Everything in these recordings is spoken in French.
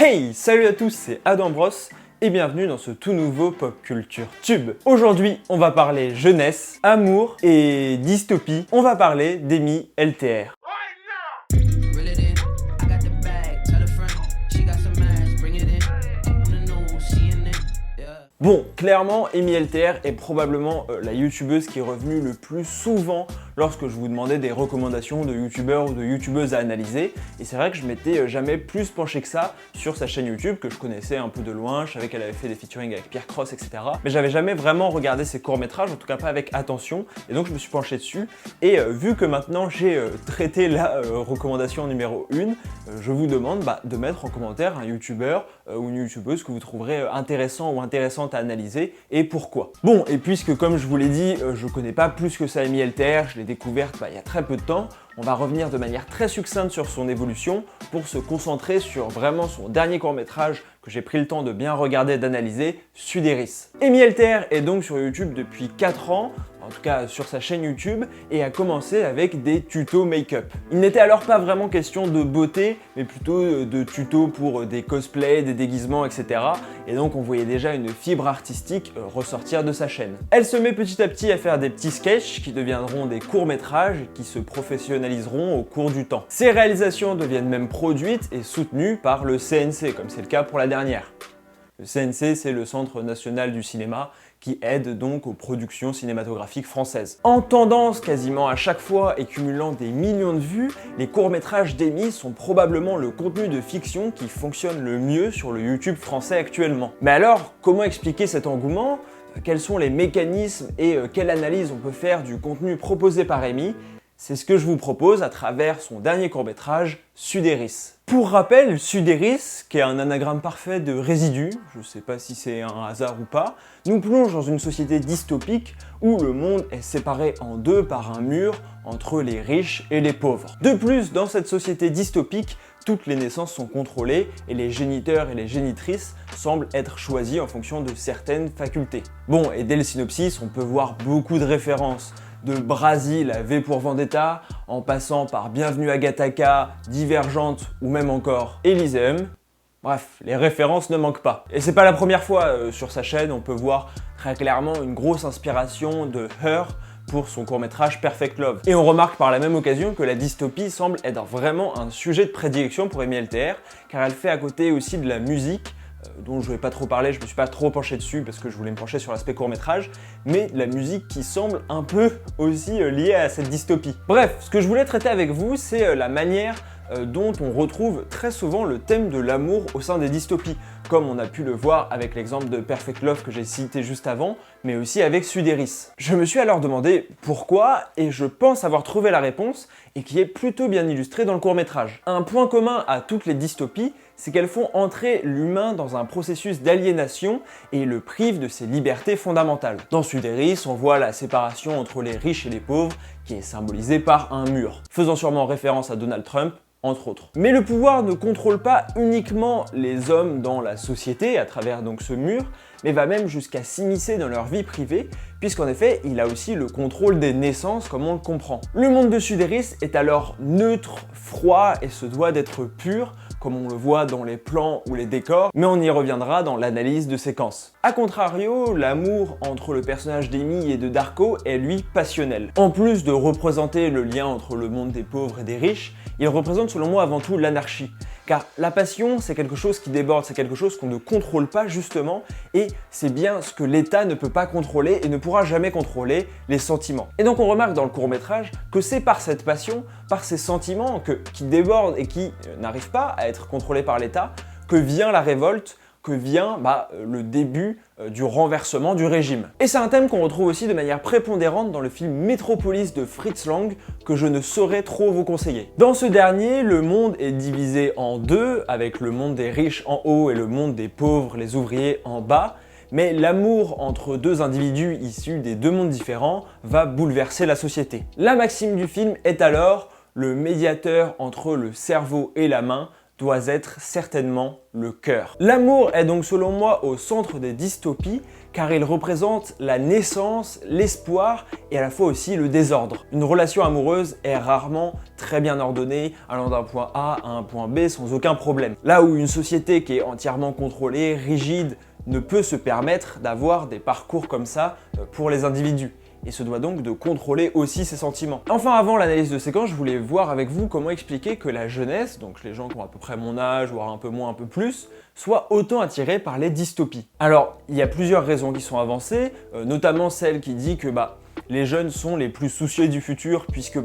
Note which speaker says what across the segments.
Speaker 1: Hey, salut à tous, c'est Adam Bros et bienvenue dans ce tout nouveau Pop Culture Tube. Aujourd'hui, on va parler jeunesse, amour et dystopie. On va parler d'Amy LTR. Bon, clairement, Amy LTR est probablement la youtubeuse qui est revenue le plus souvent lorsque je vous demandais des recommandations de youtubeurs ou de youtubeuses à analyser. Et c'est vrai que je m'étais jamais plus penché que ça sur sa chaîne YouTube, que je connaissais un peu de loin. Je savais qu'elle avait fait des featuring avec Pierre Cross, etc. Mais j'avais jamais vraiment regardé ses courts-métrages, en tout cas pas avec attention. Et donc je me suis penché dessus. Et vu que maintenant j'ai traité la recommandation numéro 1, je vous demande de mettre en commentaire un youtubeur ou une youtubeuse que vous trouverez intéressant ou intéressante à analyser et pourquoi. Bon, et puisque comme je vous l'ai dit, je connais pas plus que ça Amy LTR, je l'ai découverte il y a très peu de temps, on va revenir de manière très succincte sur son évolution pour se concentrer sur vraiment son dernier court-métrage que j'ai pris le temps de bien regarder et d'analyser, Sudéris. Amy LTR est donc sur YouTube depuis 4 ans, en tout cas sur sa chaîne YouTube, et a commencé avec des tutos make-up. Il n'était alors pas vraiment question de beauté, mais plutôt de tutos pour des cosplays, des déguisements, etc. Et donc on voyait déjà une fibre artistique ressortir de sa chaîne. Elle se met petit à petit à faire des petits sketchs qui deviendront des courts-métrages et qui se professionnaliseront au cours du temps. Ses réalisations deviennent même produites et soutenues par le CNC, comme c'est le cas pour la dernière. Le CNC, c'est le Centre National du Cinéma, qui aide donc aux productions cinématographiques françaises. En tendance quasiment à chaque fois et cumulant des millions de vues, les courts-métrages d'Amy sont probablement le contenu de fiction qui fonctionne le mieux sur le YouTube français actuellement. Mais alors, comment expliquer cet engouement ? Quels sont les mécanismes et quelle analyse on peut faire du contenu proposé par Amy ? C'est ce que je vous propose à travers son dernier court-métrage, Sudéris. Pour rappel, Sudéris, qui est un anagramme parfait de résidu, je sais pas si c'est un hasard ou pas, nous plonge dans une société dystopique où le monde est séparé en deux par un mur entre les riches et les pauvres. De plus, dans cette société dystopique, toutes les naissances sont contrôlées et les géniteurs et les génitrices semblent être choisis en fonction de certaines facultés. Bon, et dès le synopsis, on peut voir beaucoup de références. De Brasil à V pour Vendetta, en passant par Bienvenue à Gattaca, Divergente ou même encore Elysium. Bref, les références ne manquent pas. Et c'est pas la première fois sur sa chaîne, on peut voir très clairement une grosse inspiration de Her pour son court-métrage Perfect Love. Et on remarque par la même occasion que la dystopie semble être vraiment un sujet de prédilection pour Amy LTR, car elle fait à côté aussi de la musique, dont je ne vais pas trop parler, je me suis pas trop penché dessus parce que je voulais me pencher sur l'aspect court-métrage, mais de la musique qui semble un peu aussi liée à cette dystopie. Bref, ce que je voulais traiter avec vous, c'est la manière dont on retrouve très souvent le thème de l'amour au sein des dystopies, comme on a pu le voir avec l'exemple de Perfect Love que j'ai cité juste avant, mais aussi avec Sudéris. Je me suis alors demandé pourquoi, et je pense avoir trouvé la réponse, et qui est plutôt bien illustrée dans le court-métrage. Un point commun à toutes les dystopies, c'est qu'elles font entrer l'humain dans un processus d'aliénation et le privent de ses libertés fondamentales. Dans Sudéris, on voit la séparation entre les riches et les pauvres, qui est symbolisée par un mur, faisant sûrement référence à Donald Trump, entre autres. Mais le pouvoir ne contrôle pas uniquement les hommes dans la société, à travers donc ce mur, mais va même jusqu'à s'immiscer dans leur vie privée, puisqu'en effet, il a aussi le contrôle des naissances comme on le comprend. Le monde de Sudéris est alors neutre, froid et se doit d'être pur, comme on le voit dans les plans ou les décors, mais on y reviendra dans l'analyse de séquences. A contrario, l'amour entre le personnage d'Amy et de Darko est lui passionnel. En plus de représenter le lien entre le monde des pauvres et des riches, il représente selon moi avant tout l'anarchie. Car la passion, c'est quelque chose qui déborde, c'est quelque chose qu'on ne contrôle pas justement, et c'est bien ce que l'État ne peut pas contrôler et ne pourra jamais contrôler, les sentiments. Et donc on remarque dans le court-métrage que c'est par cette passion, par ces sentiments qui débordent et qui n'arrivent pas à être contrôlés par l'État, que vient la révolte, que vient le début du renversement du régime. Et c'est un thème qu'on retrouve aussi de manière prépondérante dans le film Metropolis de Fritz Lang, que je ne saurais trop vous conseiller. Dans ce dernier, le monde est divisé en deux, avec le monde des riches en haut et le monde des pauvres, les ouvriers, en bas, mais l'amour entre deux individus issus des deux mondes différents va bouleverser la société. La maxime du film est alors le médiateur entre le cerveau et la main doit être certainement le cœur. L'amour est donc selon moi au centre des dystopies car il représente la naissance, l'espoir et à la fois aussi le désordre. Une relation amoureuse est rarement très bien ordonnée, allant d'un point A à un point B sans aucun problème. Là où une société qui est entièrement contrôlée, rigide, ne peut se permettre d'avoir des parcours comme ça pour les individus. Et se doit donc de contrôler aussi ses sentiments. Enfin, avant l'analyse de séquence, je voulais voir avec vous comment expliquer que la jeunesse, donc les gens qui ont à peu près mon âge, voire un peu moins, un peu plus, soit autant attirés par les dystopies. Alors, il y a plusieurs raisons qui sont avancées, notamment celle qui dit que les jeunes sont les plus soucieux du futur puisque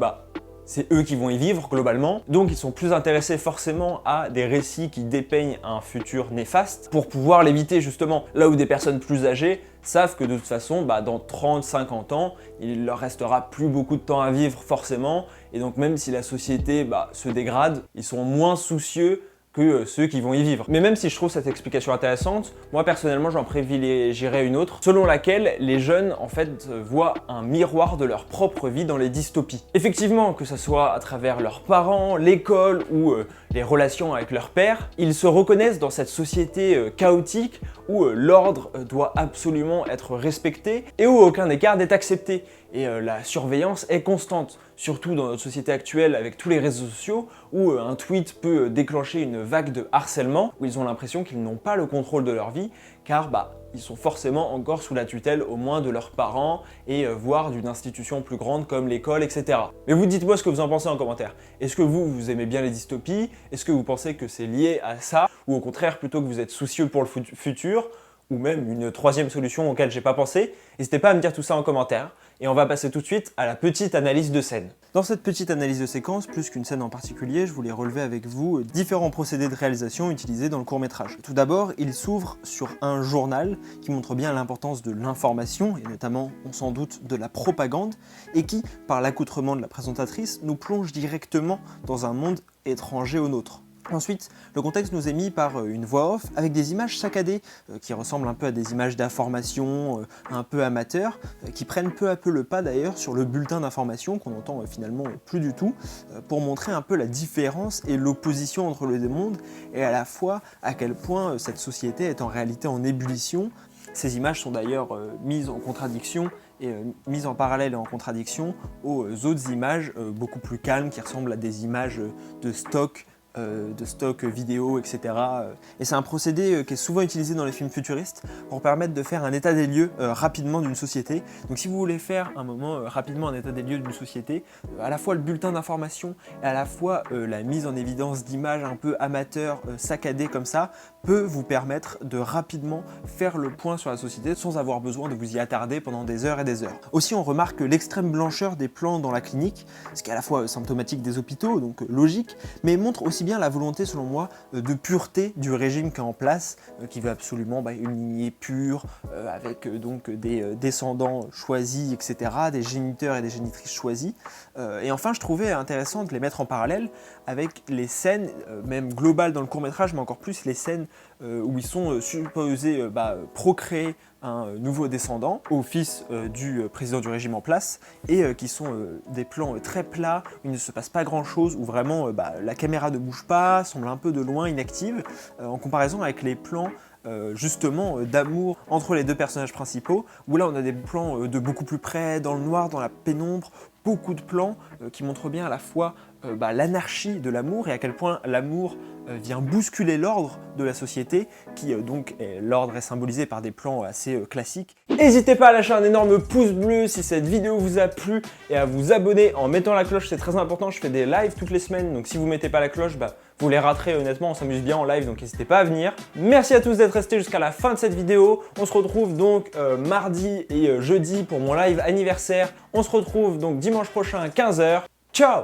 Speaker 1: c'est eux qui vont y vivre globalement, donc ils sont plus intéressés forcément à des récits qui dépeignent un futur néfaste pour pouvoir l'éviter justement. Là où des personnes plus âgées savent que de toute façon, dans 30-50 ans, il leur restera plus beaucoup de temps à vivre forcément, et donc même si la société se dégrade, ils sont moins soucieux que ceux qui vont y vivre. Mais même si je trouve cette explication intéressante, moi personnellement j'en privilégierais une autre, selon laquelle les jeunes en fait voient un miroir de leur propre vie dans les dystopies. Effectivement, que ce soit à travers leurs parents, l'école ou les relations avec leur père, ils se reconnaissent dans cette société chaotique où l'ordre doit absolument être respecté et où aucun écart n'est accepté. Et la surveillance est constante, surtout dans notre société actuelle avec tous les réseaux sociaux où un tweet peut déclencher une vague de harcèlement, où ils ont l'impression qu'ils n'ont pas le contrôle de leur vie, car ils sont forcément encore sous la tutelle au moins de leurs parents et voire d'une institution plus grande comme l'école, etc. Mais vous dites-moi ce que vous en pensez en commentaire. Est-ce que vous aimez bien les dystopies? Est-ce que vous pensez que c'est lié à ça? Ou au contraire, plutôt que vous êtes soucieux pour le futur? Ou même une troisième solution auquel j'ai pas pensé? N'hésitez pas à me dire tout ça en commentaire. Et on va passer tout de suite à la petite analyse de scène. Dans cette petite analyse de séquence, plus qu'une scène en particulier, je voulais relever avec vous différents procédés de réalisation utilisés dans le court-métrage. Tout d'abord, il s'ouvre sur un journal qui montre bien l'importance de l'information, et notamment, on s'en doute, de la propagande, et qui, par l'accoutrement de la présentatrice, nous plonge directement dans un monde étranger au nôtre. Ensuite, le contexte nous est mis par une voix off avec des images saccadées qui ressemblent un peu à des images d'information un peu amateurs, qui prennent peu à peu le pas d'ailleurs sur le bulletin d'information qu'on entend finalement plus du tout, pour montrer un peu la différence et l'opposition entre les deux mondes et à la fois à quel point cette société est en réalité en ébullition. Ces images sont d'ailleurs mises en contradiction et mises en parallèle et en contradiction aux autres images beaucoup plus calmes qui ressemblent à des images de stock vidéo, etc. Et c'est un procédé qui est souvent utilisé dans les films futuristes pour permettre de faire un état des lieux rapidement d'une société. Donc si vous voulez faire un moment rapidement un état des lieux d'une société, à la fois le bulletin d'information et à la fois la mise en évidence d'images un peu amateurs, saccadées comme ça, peut vous permettre de rapidement faire le point sur la société sans avoir besoin de vous y attarder pendant des heures et des heures. Aussi, on remarque l'extrême blancheur des plans dans la clinique, ce qui est à la fois symptomatique des hôpitaux, donc logique, mais montre aussi bien la volonté, selon moi, de pureté du régime qui est en place, qui veut absolument une lignée pure, avec donc des descendants choisis, etc., des géniteurs et des génitrices choisis. Et enfin, je trouvais intéressant de les mettre en parallèle avec les scènes, même globales dans le court-métrage, mais encore plus les scènes où ils sont supposés procréer un nouveau descendant au fils du président du régime en place et qui sont des plans très plats où il ne se passe pas grand chose, où vraiment la caméra ne bouge pas, semble un peu de loin, inactive, en comparaison avec les plans justement d'amour entre les deux personnages principaux, où là on a des plans de beaucoup plus près, dans le noir, dans la pénombre, beaucoup de plans qui montrent bien à la fois l'anarchie de l'amour et à quel point l'amour vient bousculer l'ordre de la société, qui l'ordre est symbolisé par des plans assez classiques. N'hésitez pas à lâcher un énorme pouce bleu si cette vidéo vous a plu et à vous abonner en mettant la cloche, c'est très important. Je fais des lives toutes les semaines, donc si vous mettez pas la cloche, vous les raterez. Honnêtement, on s'amuse bien en live, donc n'hésitez pas à venir. Merci à tous d'être restés jusqu'à la fin de cette vidéo. On se retrouve donc mardi et jeudi pour mon live anniversaire. On se retrouve donc dimanche prochain à 15 h. Ciao!